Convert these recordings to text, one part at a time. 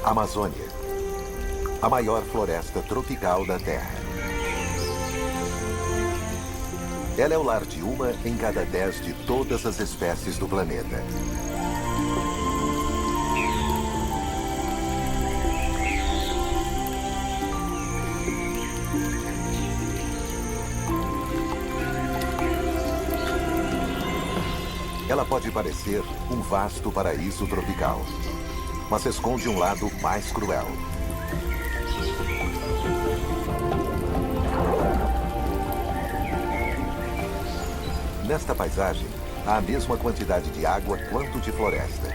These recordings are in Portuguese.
Amazônia, a maior floresta tropical da Terra. Ela é o lar de uma em cada 10 de todas as espécies do planeta. Ela pode parecer um vasto paraíso tropical, mas esconde um lado mais cruel. Nesta paisagem, há a mesma quantidade de água quanto de floresta.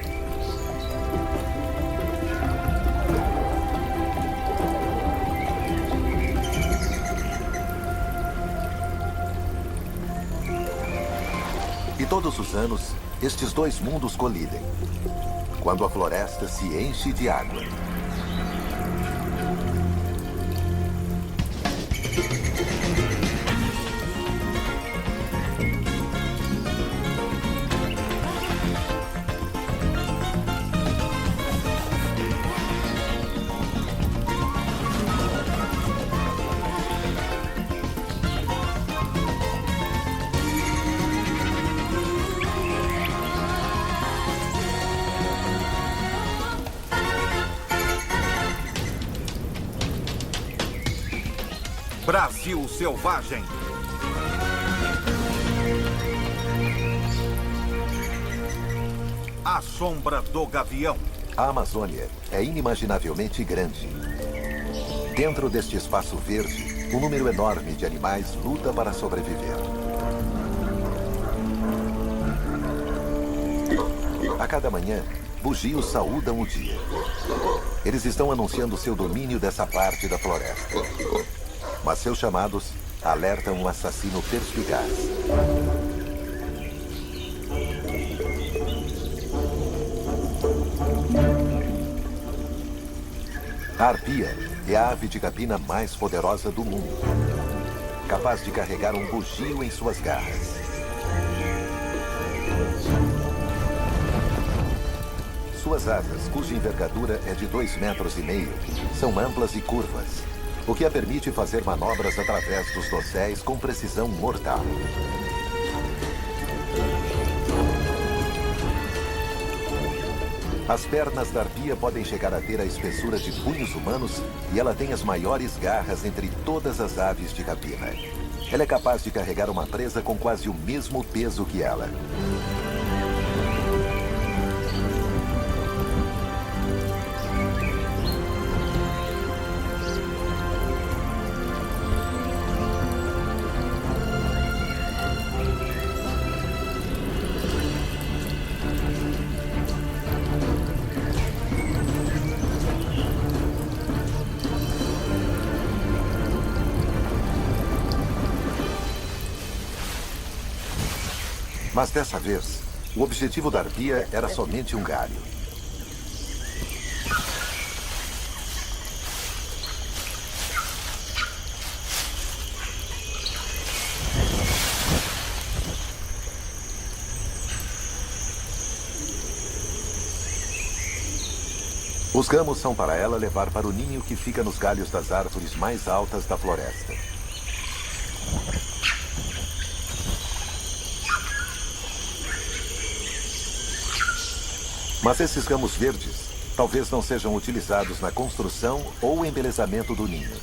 E todos os anos, estes dois mundos colidem, quando a floresta se enche de água. Brasil Selvagem. A Sombra do Gavião. A Amazônia é inimaginavelmente grande. Dentro deste espaço verde, um número enorme de animais luta para sobreviver. A cada manhã, bugios saúdam o dia. Eles estão anunciando seu domínio dessa parte da floresta. Mas seus chamados alertam um assassino perspicaz. A arpia é a ave de capina mais poderosa do mundo, capaz de carregar um bugio em suas garras. Suas asas, cuja envergadura é de 2,5 metros, são amplas e curvas, o que a permite fazer manobras através dos dosséis com precisão mortal. As pernas da arpia podem chegar a ter a espessura de punhos humanos e ela tem as maiores garras entre todas as aves de capina. Ela é capaz de carregar uma presa com quase o mesmo peso que ela. Mas dessa vez, o objetivo da arpia era somente um galho. Os gamos são para ela levar para o ninho que fica nos galhos das árvores mais altas da floresta. Mas esses ramos verdes talvez não sejam utilizados na construção ou embelezamento do ninho.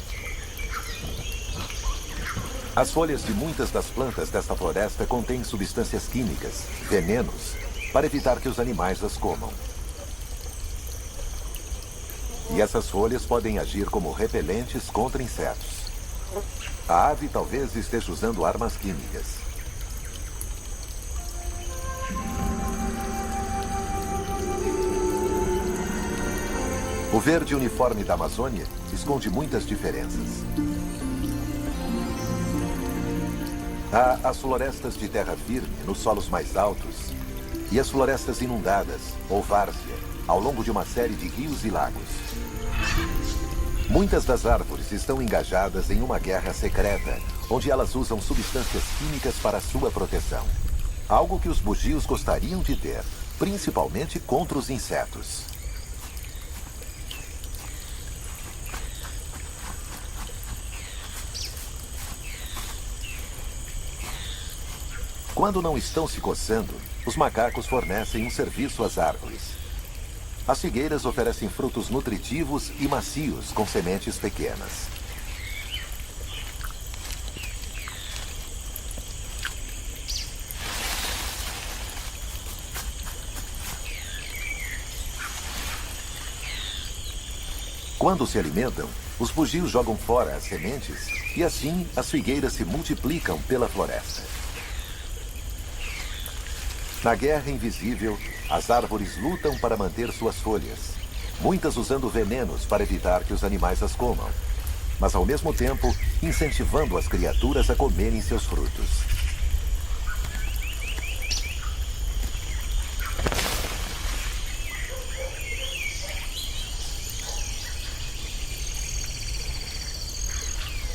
As folhas de muitas das plantas desta floresta contêm substâncias químicas, venenos, para evitar que os animais as comam. E essas folhas podem agir como repelentes contra insetos. A ave talvez esteja usando armas químicas. O verde uniforme da Amazônia esconde muitas diferenças. Há as florestas de terra firme nos solos mais altos e as florestas inundadas, ou várzea, ao longo de uma série de rios e lagos. Muitas das árvores estão engajadas em uma guerra secreta, onde elas usam substâncias químicas para sua proteção. Algo que os bugios gostariam de ter, principalmente contra os insetos. Quando não estão se coçando, os macacos fornecem um serviço às árvores. As figueiras oferecem frutos nutritivos e macios com sementes pequenas. Quando se alimentam, os bugios jogam fora as sementes e assim as figueiras se multiplicam pela floresta. Na guerra invisível, as árvores lutam para manter suas folhas, muitas usando venenos para evitar que os animais as comam, mas ao mesmo tempo incentivando as criaturas a comerem seus frutos.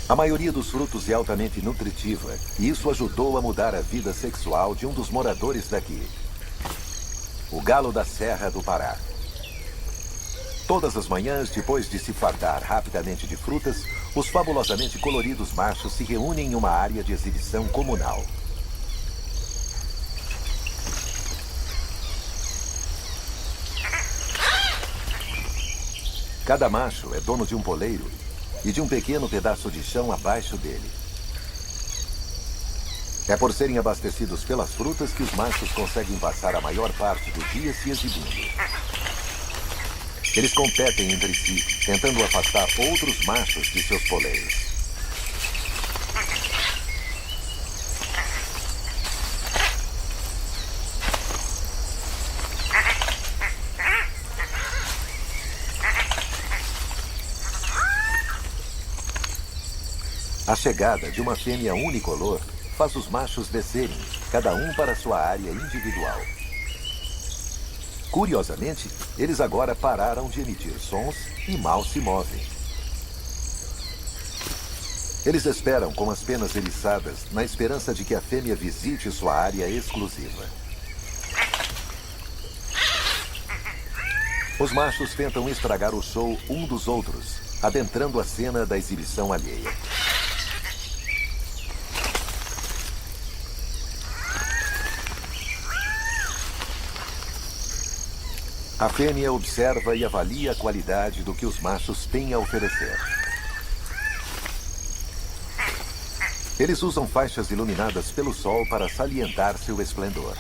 A maioria dos frutos é altamente nutritiva, e isso ajudou a mudar a vida sexual de um dos moradores daqui, o galo da Serra do Pará. Todas as manhãs, depois de se fartar rapidamente de frutas, os fabulosamente coloridos machos se reúnem em uma área de exibição comunal. Cada macho é dono de um poleiro e de um pequeno pedaço de chão abaixo dele. É por serem abastecidos pelas frutas que os machos conseguem passar a maior parte do dia se exibindo. Eles competem entre si, tentando afastar outros machos de seus poleiros. A chegada de uma fêmea unicolor faz os machos descerem, cada um para sua área individual. Curiosamente, eles agora pararam de emitir sons e mal se movem. Eles esperam com as penas eriçadas, na esperança de que a fêmea visite sua área exclusiva. Os machos tentam estragar o show um dos outros, adentrando a cena da exibição alheia. A fêmea observa e avalia a qualidade do que os machos têm a oferecer. Eles usam faixas iluminadas pelo sol para salientar seu esplendor.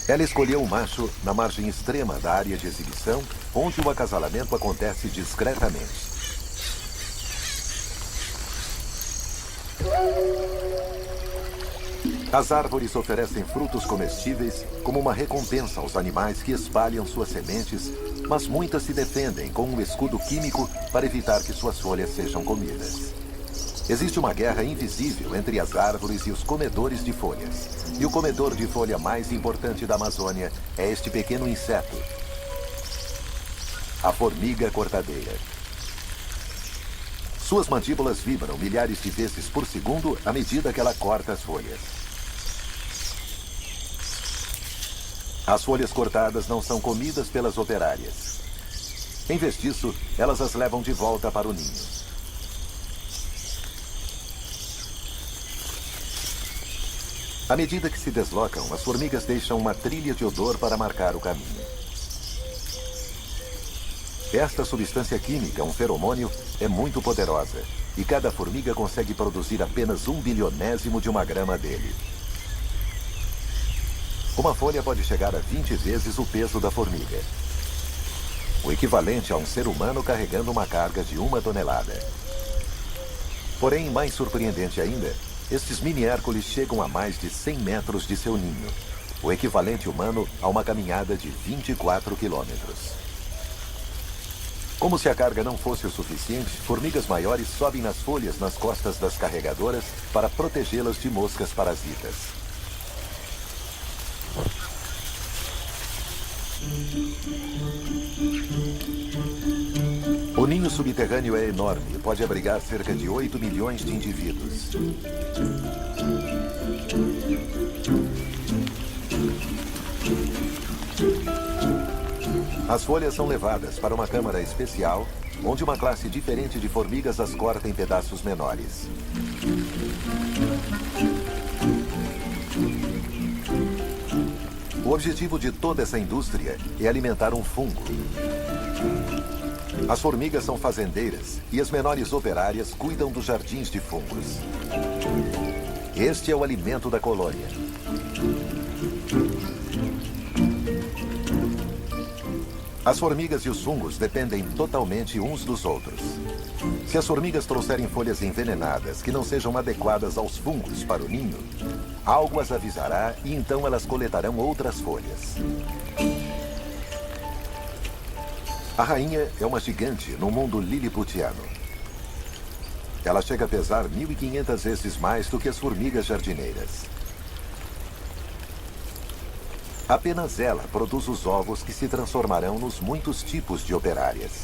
Ela escolheu um macho na margem extrema da área de exibição, onde o acasalamento acontece discretamente. As árvores oferecem frutos comestíveis como uma recompensa aos animais que espalham suas sementes, mas muitas se defendem com um escudo químico para evitar que suas folhas sejam comidas. Existe uma guerra invisível entre as árvores e os comedores de folhas. E o comedor de folha mais importante da Amazônia é este pequeno inseto, a formiga cortadeira. Suas mandíbulas vibram milhares de vezes por segundo à medida que ela corta as folhas. As folhas cortadas não são comidas pelas operárias. Em vez disso, elas as levam de volta para o ninho. À medida que se deslocam, as formigas deixam uma trilha de odor para marcar o caminho. Esta substância química, um feromônio, é muito poderosa, e cada formiga consegue produzir apenas 1/bilionésimo de uma grama dele. Uma folha pode chegar a 20 vezes o peso da formiga, o equivalente a um ser humano carregando uma carga de 1 tonelada. Porém, mais surpreendente ainda, estes mini-hércules chegam a mais de 100 metros de seu ninho, o equivalente humano a uma caminhada de 24 quilômetros. Como se a carga não fosse o suficiente, formigas maiores sobem nas folhas nas costas das carregadoras para protegê-las de moscas parasitas. O ninho subterrâneo é enorme e pode abrigar cerca de 8 milhões de indivíduos. As folhas são levadas para uma câmara especial, onde uma classe diferente de formigas as corta em pedaços menores. O objetivo de toda essa indústria é alimentar um fungo. As formigas são fazendeiras e as menores operárias cuidam dos jardins de fungos. Este é o alimento da colônia. As formigas e os fungos dependem totalmente uns dos outros. Se as formigas trouxerem folhas envenenadas que não sejam adequadas aos fungos para o ninho, algo as avisará e então elas coletarão outras folhas. A rainha é uma gigante no mundo liliputiano. Ela chega a pesar 1.500 vezes mais do que as formigas jardineiras. Apenas ela produz os ovos que se transformarão nos muitos tipos de operárias.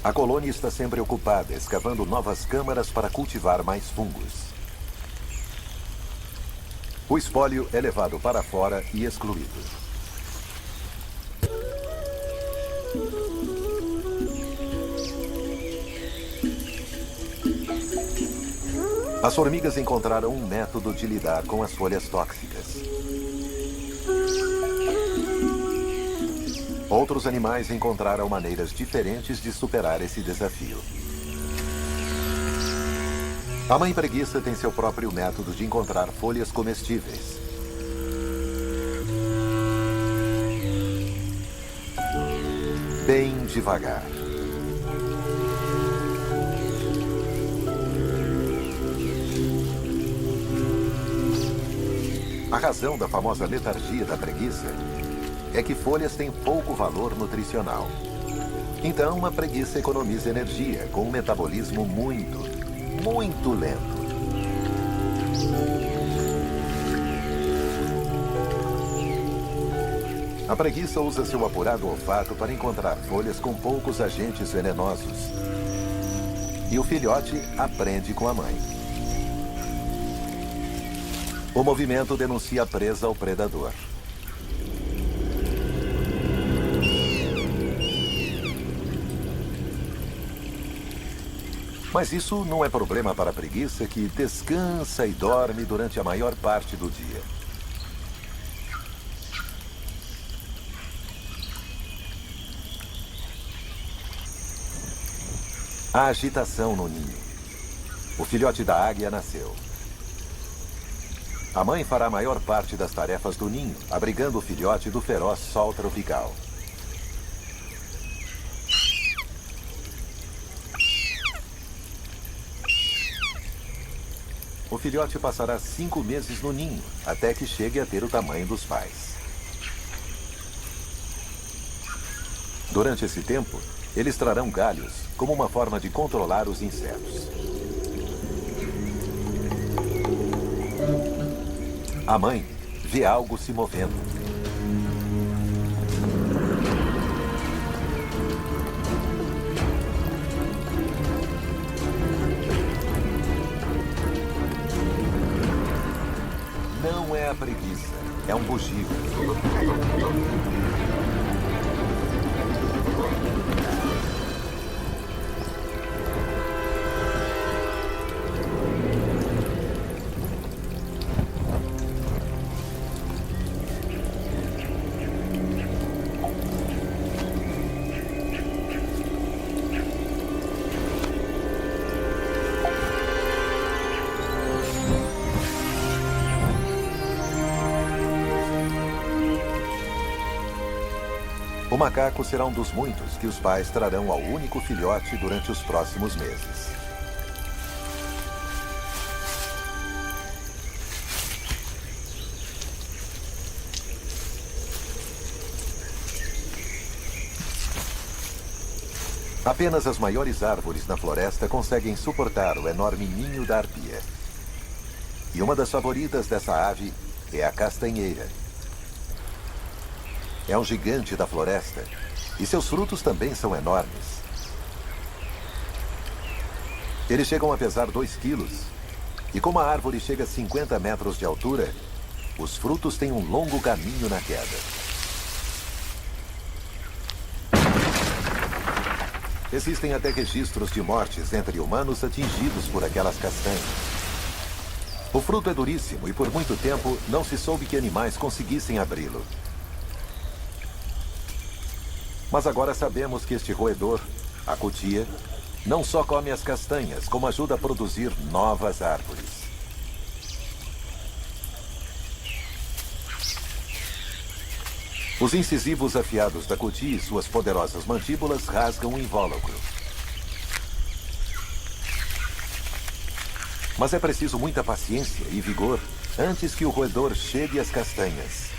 A colônia está sempre ocupada, escavando novas câmaras para cultivar mais fungos. O espólio é levado para fora e excluído. As formigas encontraram um método de lidar com as folhas tóxicas. Outros animais encontraram maneiras diferentes de superar esse desafio. A mãe preguiça tem seu próprio método de encontrar folhas comestíveis. Bem devagar. A razão da famosa letargia da preguiça é que folhas têm pouco valor nutricional. Então, a preguiça economiza energia com um metabolismo muito lento. A preguiça usa seu apurado olfato para encontrar folhas com poucos agentes venenosos. E o filhote aprende com a mãe. O movimento denuncia a presa ao predador. Mas isso não é problema para a preguiça, que descansa e dorme durante a maior parte do dia. A agitação no ninho. O filhote da águia nasceu. A mãe fará a maior parte das tarefas do ninho, abrigando o filhote do feroz sol tropical. O filhote passará 5 meses no ninho, até que chegue a ter o tamanho dos pais. Durante esse tempo, eles trarão galhos como uma forma de controlar os insetos. A mãe vê algo se movendo. Não é a preguiça, é um bugio. O macaco será um dos muitos que os pais trarão ao único filhote durante os próximos meses. Apenas as maiores árvores na floresta conseguem suportar o enorme ninho da arpia. E uma das favoritas dessa ave é a castanheira. é um gigante da floresta e seus frutos também são enormes. Eles chegam a pesar 2 quilos. E como a árvore chega a 50 metros de altura, os frutos têm um longo caminho na queda. Existem até registros de mortes entre humanos atingidos por aquelas castanhas. O fruto é duríssimo e por muito tempo não se soube que animais conseguissem abri-lo. Mas agora sabemos que este roedor, a cutia, não só come as castanhas, como ajuda a produzir novas árvores. Os incisivos afiados da cutia e suas poderosas mandíbulas rasgam o invólucro. Mas é preciso muita paciência e vigor antes que o roedor chegue às castanhas.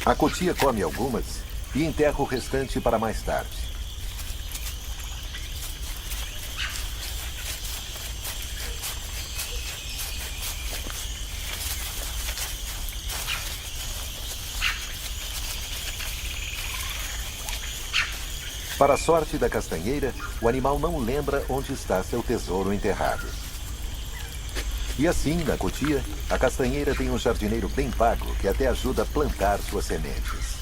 A cutia come algumas e enterra o restante para mais tarde. Para a sorte da castanheira, o animal não lembra onde está seu tesouro enterrado. E assim, na cutia, a castanheira tem um jardineiro bem pago que até ajuda a plantar suas sementes.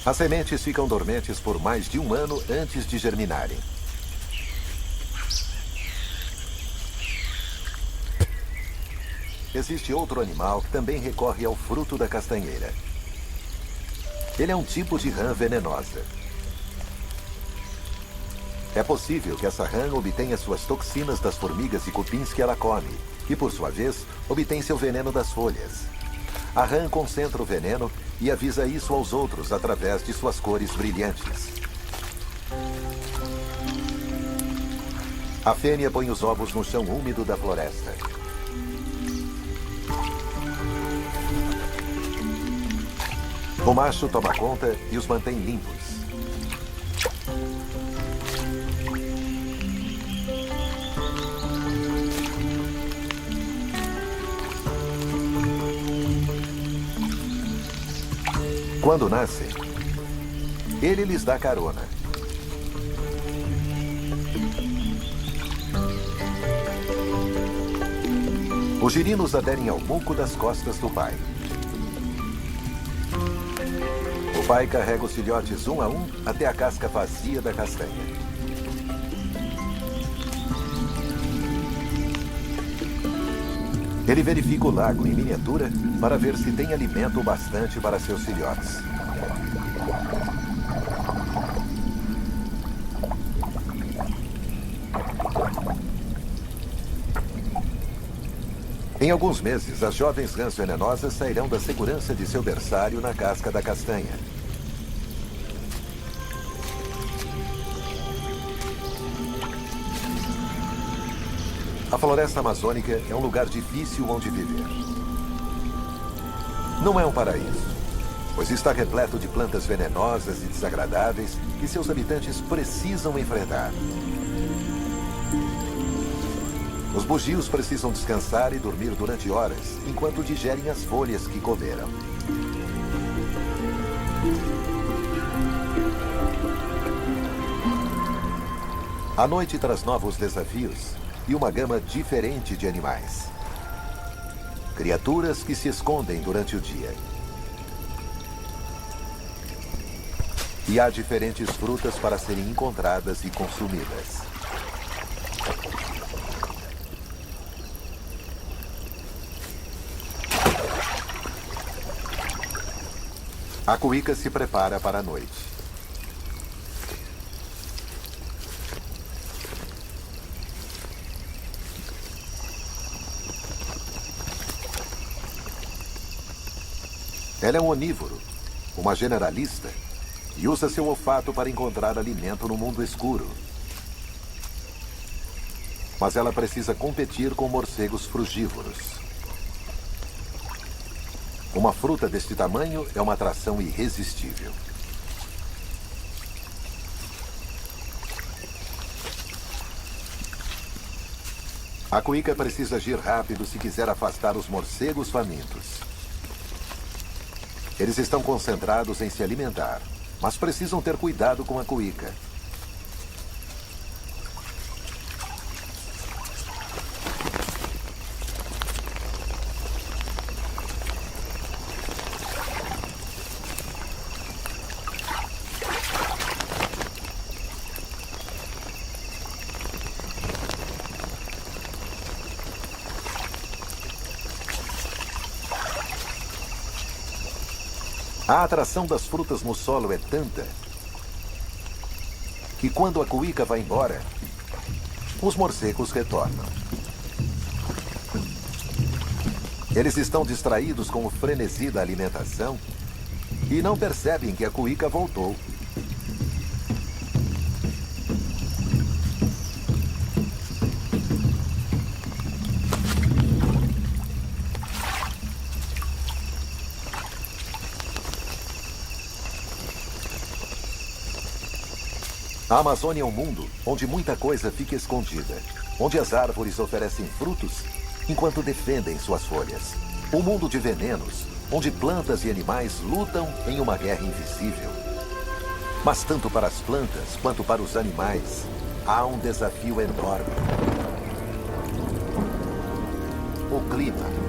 As sementes ficam dormentes por mais de 1 ano antes de germinarem. Existe outro animal que também recorre ao fruto da castanheira. Ele é um tipo de rã venenosa. É possível que essa rã obtenha suas toxinas das formigas e cupins que ela come, e por sua vez, obtém seu veneno das folhas. A rã concentra o veneno e avisa isso aos outros através de suas cores brilhantes. A fêmea põe os ovos no chão úmido da floresta. O macho toma conta e os mantém limpos. Quando nascem, ele lhes dá carona. Os girinos aderem ao muco das costas do pai. O pai carrega os filhotes um a um até a casca vazia da castanha. Ele verifica o lago em miniatura para ver se tem alimento bastante para seus filhotes. Em alguns meses, as jovens rãs venenosas sairão da segurança de seu berçário na casca da castanha. A floresta amazônica é um lugar difícil onde viver. Não é um paraíso, pois está repleto de plantas venenosas e desagradáveis que seus habitantes precisam enfrentar. Os bugios precisam descansar e dormir durante horas, enquanto digerem as folhas que comeram. A noite traz novos desafios e uma gama diferente de animais. Criaturas que se escondem durante o dia. E há diferentes frutas para serem encontradas e consumidas. A cuíca se prepara para a noite. Ela é um onívoro, uma generalista, e usa seu olfato para encontrar alimento no mundo escuro. Mas ela precisa competir com morcegos frugívoros. Uma fruta deste tamanho é uma atração irresistível. A cuíca precisa agir rápido se quiser afastar os morcegos famintos. Eles estão concentrados em se alimentar, mas precisam ter cuidado com a cuíca. A atração das frutas no solo é tanta que quando a cuíca vai embora, os morcegos retornam. Eles estão distraídos com o frenesi da alimentação e não percebem que a cuíca voltou. A Amazônia é um mundo onde muita coisa fica escondida, onde as árvores oferecem frutos enquanto defendem suas folhas. Um mundo de venenos, onde plantas e animais lutam em uma guerra invisível. Mas tanto para as plantas quanto para os animais, há um desafio enorme. O clima.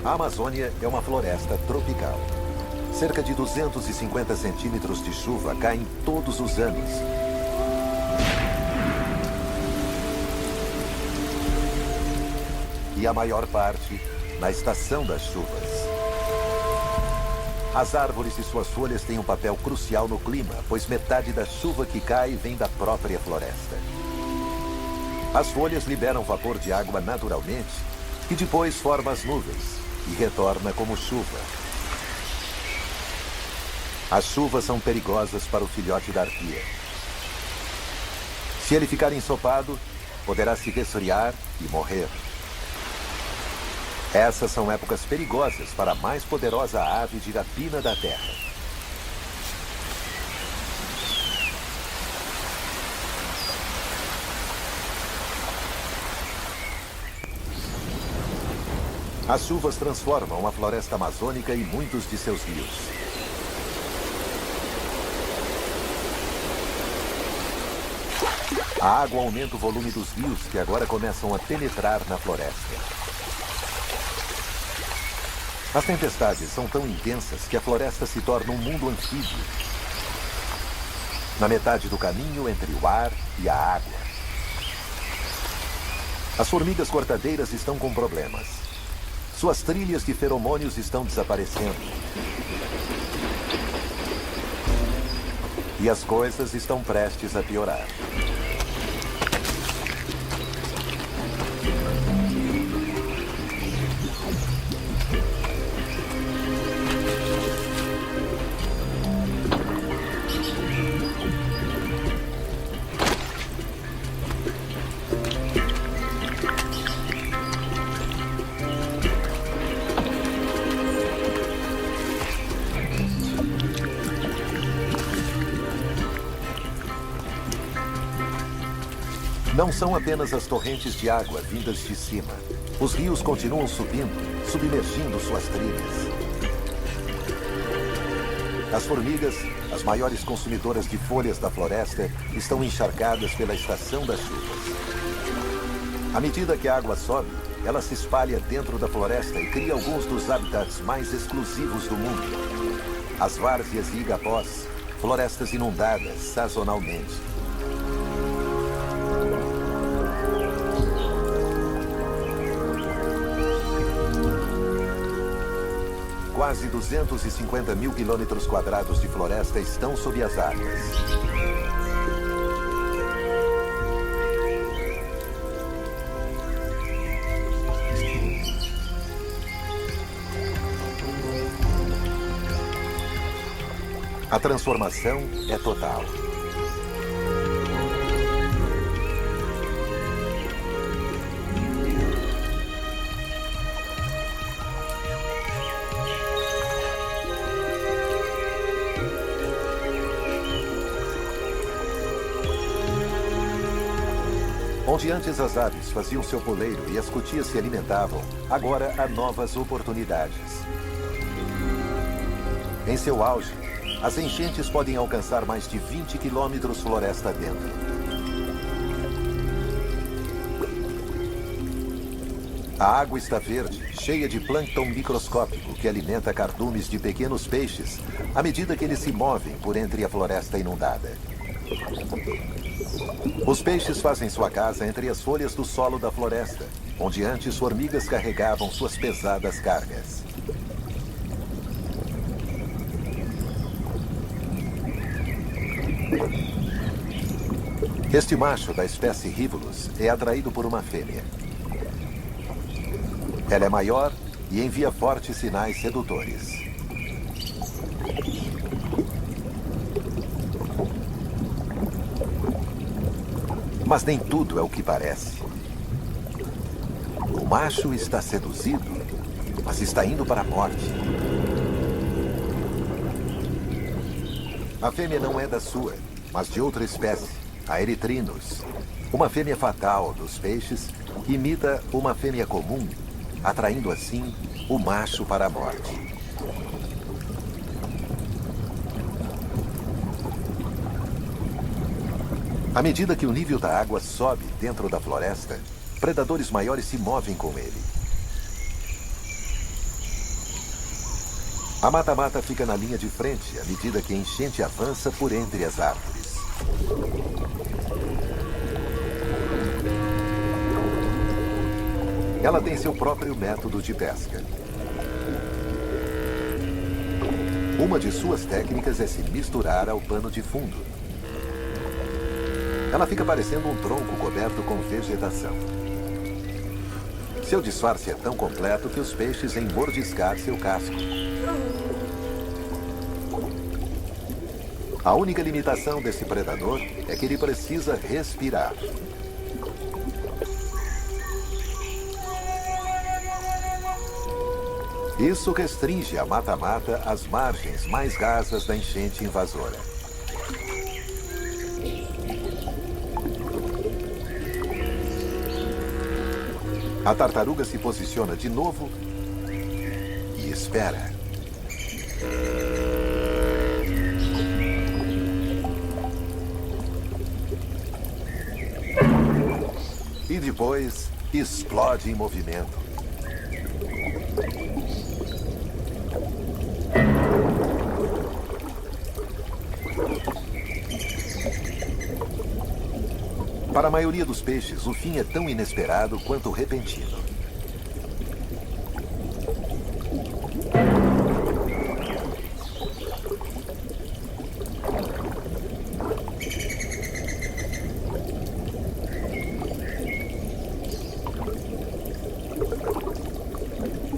A Amazônia é uma floresta tropical. Cerca de 250 centímetros de chuva caem todos os anos. E a maior parte na estação das chuvas. As árvores e suas folhas têm um papel crucial no clima, pois metade da chuva que cai vem da própria floresta. As folhas liberam vapor de água naturalmente e depois forma as nuvens e retorna como chuva. As chuvas são perigosas para o filhote da arpia. Se ele ficar ensopado, poderá se resfriar e morrer. Essas são épocas perigosas para a mais poderosa ave de rapina da Terra. As chuvas transformam a floresta amazônica e muitos de seus rios. A água aumenta o volume dos rios que agora começam a penetrar na floresta. As tempestades são tão intensas que a floresta se torna um mundo anfíbio. Na metade do caminho entre o ar e a água. As formigas cortadeiras estão com problemas. Suas trilhas de feromônios estão desaparecendo. E as coisas estão prestes a piorar. Não são apenas as torrentes de água vindas de cima. Os rios continuam subindo, submergindo suas trilhas. As formigas, as maiores consumidoras de folhas da floresta, estão encharcadas pela estação das chuvas. À medida que a água sobe, ela se espalha dentro da floresta e cria alguns dos habitats mais exclusivos do mundo. As várzeas e igapós, florestas inundadas sazonalmente. quase 250 mil quilômetros quadrados de floresta estão sob as águas. A transformação é total. Onde antes as aves faziam seu poleiro e as cutias se alimentavam, agora há novas oportunidades. Em seu auge, as enchentes podem alcançar mais de 20 quilômetros floresta dentro. A água está verde, cheia de plâncton microscópico que alimenta cardumes de pequenos peixes à medida que eles se movem por entre a floresta inundada. Os peixes fazem sua casa entre as folhas do solo da floresta, onde antes formigas carregavam suas pesadas cargas. Este macho da espécie Rivulus é atraído por uma fêmea. Ela é maior e envia fortes sinais sedutores. Mas nem tudo é o que parece. O macho está seduzido, mas está indo para a morte. A fêmea não é da sua, mas de outra espécie, a Erythrinus. Uma fêmea fatal dos peixes imita uma fêmea comum, atraindo assim o macho para a morte. À medida que o nível da água sobe dentro da floresta, predadores maiores se movem com ele. A mata-mata fica na linha de frente à medida que a enchente avança por entre as árvores. Ela tem seu próprio método de pesca. Uma de suas técnicas é se misturar ao pano de fundo. Ela fica parecendo um tronco coberto com vegetação. Seu disfarce é tão completo que os peixes vêm mordiscar seu casco. A única limitação desse predador é que ele precisa respirar. Isso restringe a mata-mata às margens mais rasas da enchente invasora. A tartaruga se posiciona de novo e espera. E depois explode em movimento. Para a maioria dos peixes, o fim é tão inesperado quanto repentino.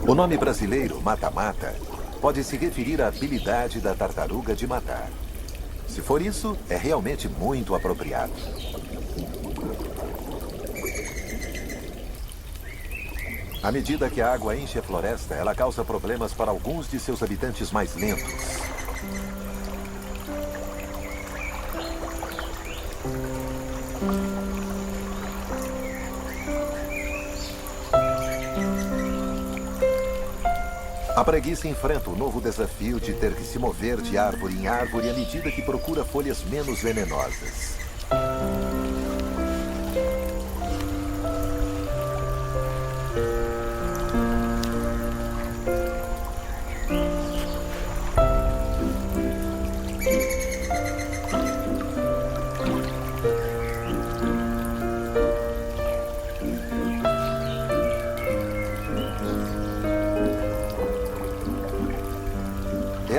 O nome brasileiro, mata-mata, pode se referir à habilidade da tartaruga de matar. Se for isso, é realmente muito apropriado. À medida que a água enche a floresta, ela causa problemas para alguns de seus habitantes mais lentos. A preguiça enfrenta o novo desafio de ter que se mover de árvore em árvore à medida que procura folhas menos venenosas.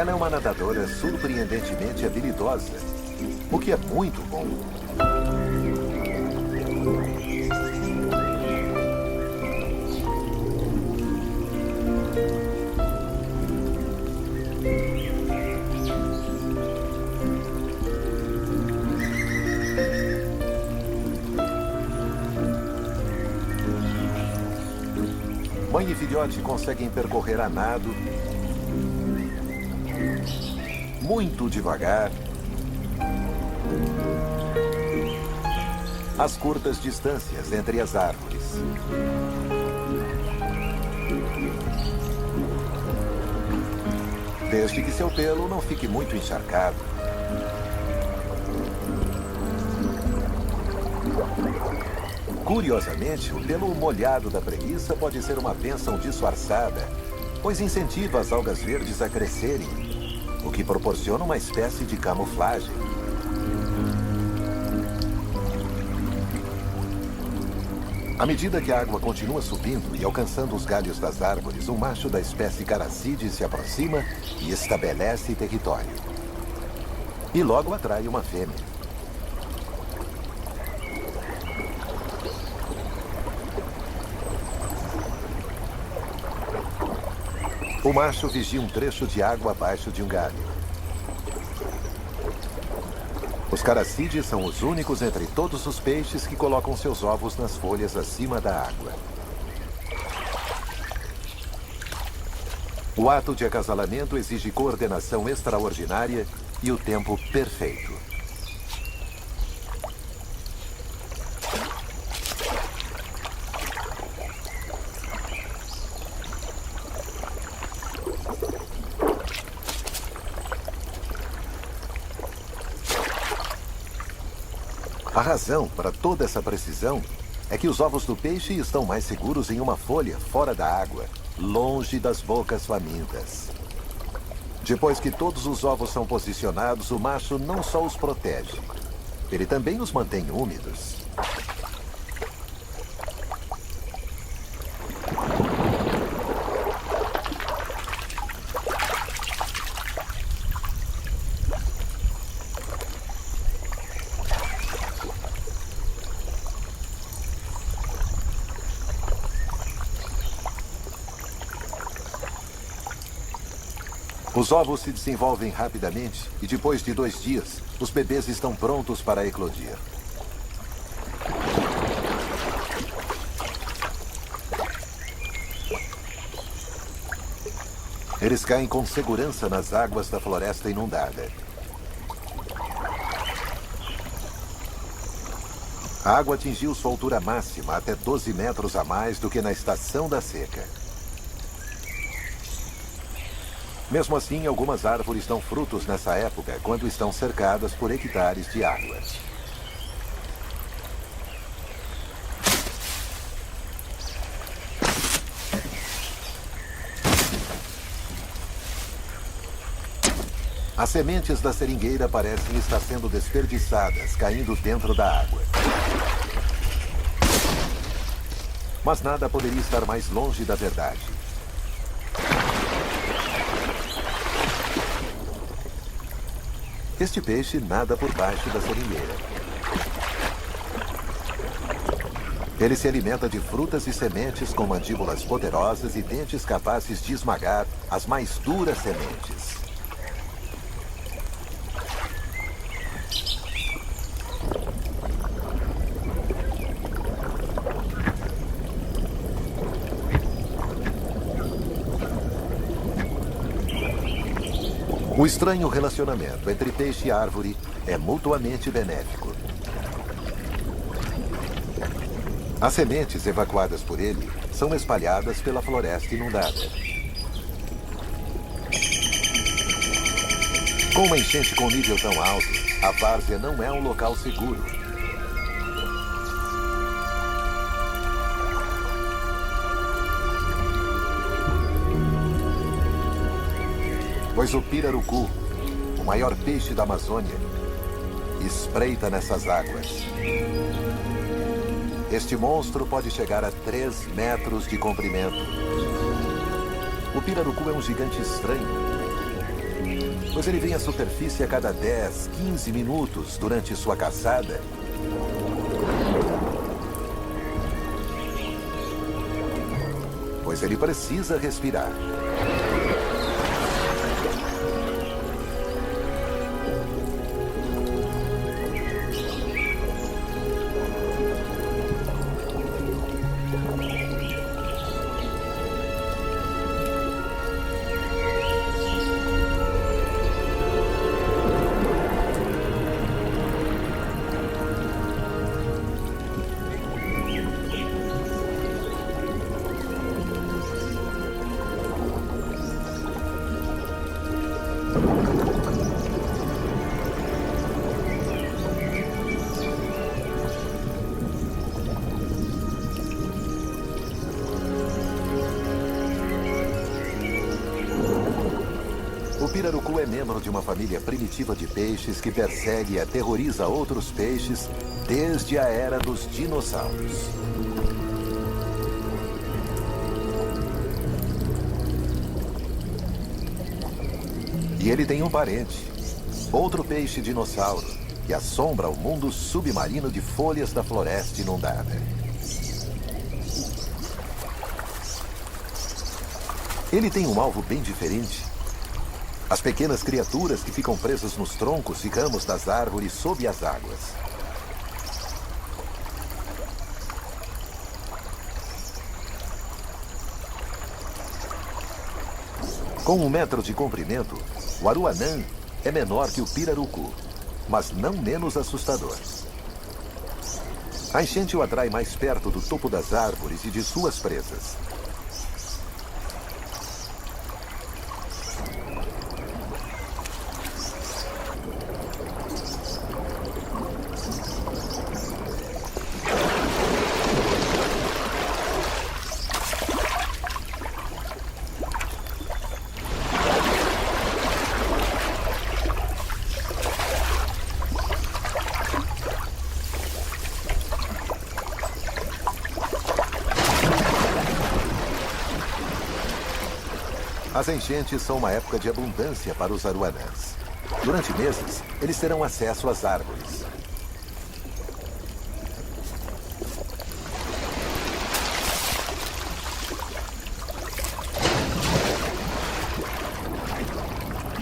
Ela é uma nadadora surpreendentemente habilidosa, o que é muito bom. Mãe e filhote conseguem percorrer a nado, muito devagar, as curtas distâncias entre as árvores. Desde que seu pelo não fique muito encharcado. Curiosamente, o pelo molhado da preguiça pode ser uma bênção disfarçada, pois incentiva as algas verdes a crescerem, o que proporciona uma espécie de camuflagem. À medida que a água continua subindo e alcançando os galhos das árvores, um macho da espécie Caracide se aproxima e estabelece território. E logo atrai uma fêmea. O macho vigia um trecho de água abaixo de um galho. Os caracídeos são os únicos entre todos os peixes que colocam seus ovos nas folhas acima da água. O ato de acasalamento exige coordenação extraordinária e o tempo perfeito. A razão para toda essa precisão é que os ovos do peixe estão mais seguros em uma folha fora da água, longe das bocas famintas. Depois que todos os ovos são posicionados, o macho não só os protege, ele também os mantém úmidos. Os ovos se desenvolvem rapidamente e depois de 2 dias, os bebês estão prontos para eclodir. Eles caem com segurança nas águas da floresta inundada. A água atingiu sua altura máxima, até 12 metros a mais do que na estação da seca. Mesmo assim, algumas árvores dão frutos nessa época, quando estão cercadas por hectares de água. As sementes da seringueira parecem estar sendo desperdiçadas, caindo dentro da água. Mas nada poderia estar mais longe da verdade. Este peixe nada por baixo da seringueira. Ele se alimenta de frutas e sementes com mandíbulas poderosas e dentes capazes de esmagar as mais duras sementes. O estranho relacionamento entre peixe e árvore é mutuamente benéfico. As sementes evacuadas por ele são espalhadas pela floresta inundada. Com uma enchente com nível tão alto, a várzea não é um local seguro. Pois o pirarucu, o maior peixe da Amazônia, espreita nessas águas. Este monstro pode chegar a 3 metros de comprimento. O pirarucu é um gigante estranho. pois ele vem à superfície a cada 10, 15 minutos durante sua caçada. Pois ele precisa respirar. O pirarucu é membro de uma família primitiva de peixes que persegue e aterroriza outros peixes desde a era dos dinossauros. E ele tem um parente, outro peixe dinossauro, que assombra o mundo submarino de folhas da floresta inundada. Ele tem um alvo bem diferente. As pequenas criaturas que ficam presas nos troncos e ramos das árvores sob as águas. Com 1 metro de comprimento, o aruanã é menor que o pirarucu, mas não menos assustador. A enchente o atrai mais perto do topo das árvores e de suas presas. As enchentes são uma época de abundância para os aruanãs. Durante meses, eles terão acesso às árvores.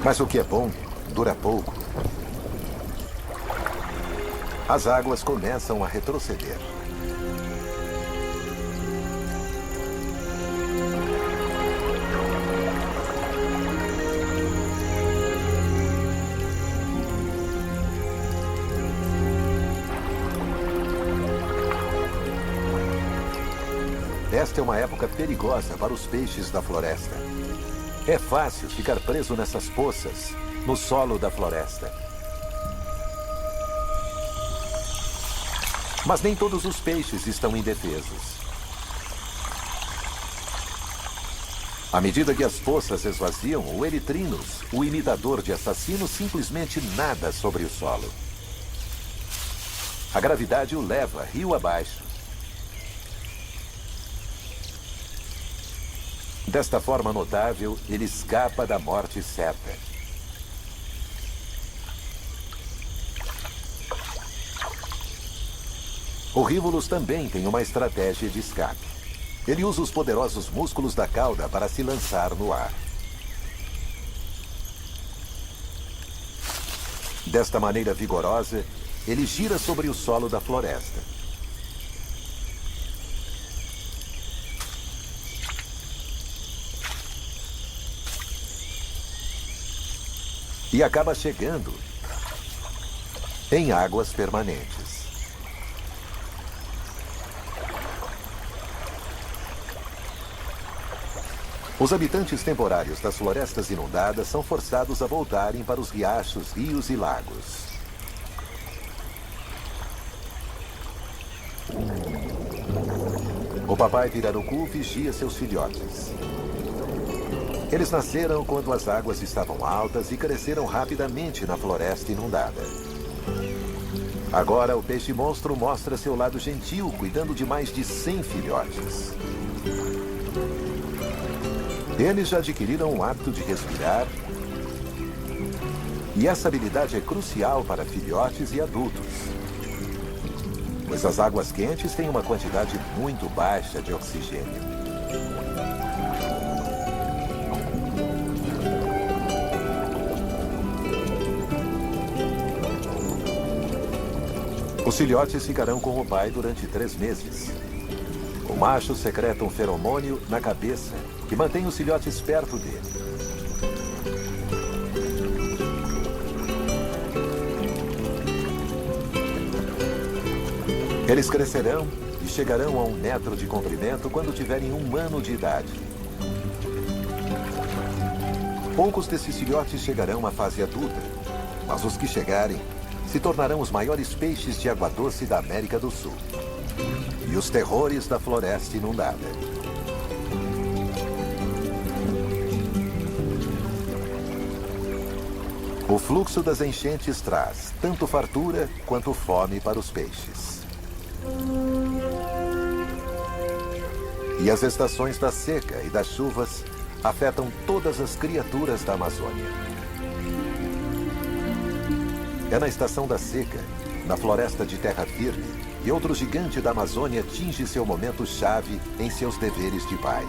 Mas o que é bom, dura pouco. As águas começam a retroceder. Esta é uma época perigosa para os peixes da floresta. É fácil ficar preso nessas poças, no solo da floresta. Mas nem todos os peixes estão indefesos. À medida que as poças esvaziam, o Erythrinus, o imitador de assassinos, simplesmente nada sobre o solo. A gravidade o leva rio abaixo. Desta forma notável, ele escapa da morte certa. O Rivulus também tem uma estratégia de escape. Ele usa os poderosos músculos da cauda para se lançar no ar. Desta maneira vigorosa, ele gira sobre o solo da floresta. E acaba chegando em águas permanentes. Os habitantes temporários das florestas inundadas são forçados a voltarem para os riachos, rios e lagos. O papai pirarucu vigia seus filhotes. Eles nasceram quando as águas estavam altas e cresceram rapidamente na floresta inundada. Agora, o peixe-monstro mostra seu lado gentil, cuidando de mais de 100 filhotes. Eles já adquiriram o hábito de respirar E essa habilidade é crucial para filhotes e adultos, pois as águas quentes têm uma quantidade muito baixa de oxigênio. Os filhotes ficarão com o pai durante 3 meses. O macho secreta um feromônio na cabeça que mantém os filhotes perto dele. Eles crescerão e chegarão a 1 metro de comprimento quando tiverem 1 ano de idade. Poucos desses filhotes chegarão à fase adulta, mas os que chegarem se tornarão os maiores peixes de água doce da América do Sul e os terrores da floresta inundada. O fluxo das enchentes traz tanto fartura quanto fome para os peixes. E as estações da seca e das chuvas afetam todas as criaturas da Amazônia. É na estação da seca, na floresta de terra firme, que outro gigante da Amazônia atinge seu momento chave em seus deveres de pai.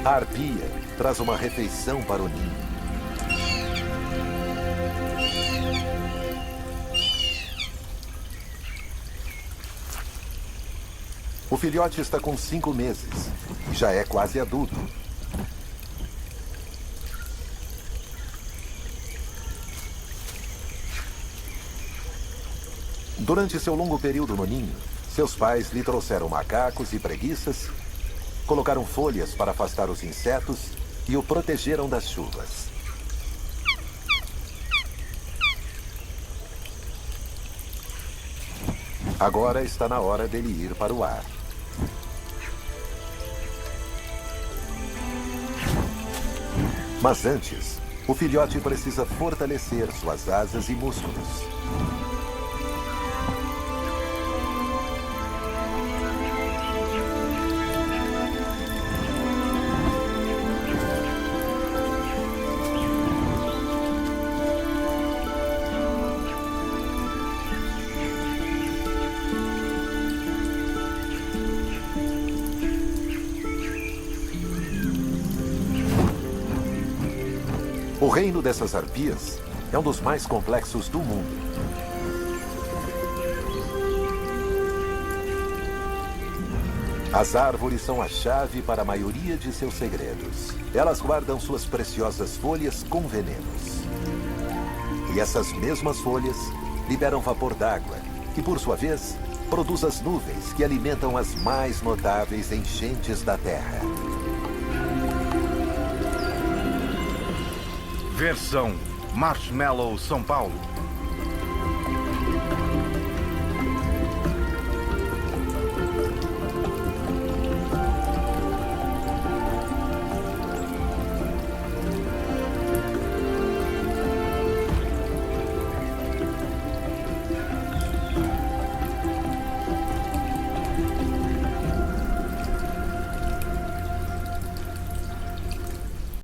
A arpia traz uma refeição para o ninho. O filhote está com 5 meses e já é quase adulto. Durante seu longo período no ninho, seus pais lhe trouxeram macacos e preguiças, colocaram folhas para afastar os insetos e o protegeram das chuvas. Agora está na hora dele ir para o ar. Mas antes, o filhote precisa fortalecer suas asas e músculos. O reino dessas arpias é um dos mais complexos do mundo. As árvores são a chave para a maioria de seus segredos. Elas guardam suas preciosas folhas com venenos. E essas mesmas folhas liberam vapor d'água, que por sua vez produz as nuvens que alimentam as mais notáveis enchentes da Terra. Versão Marshmallow São Paulo.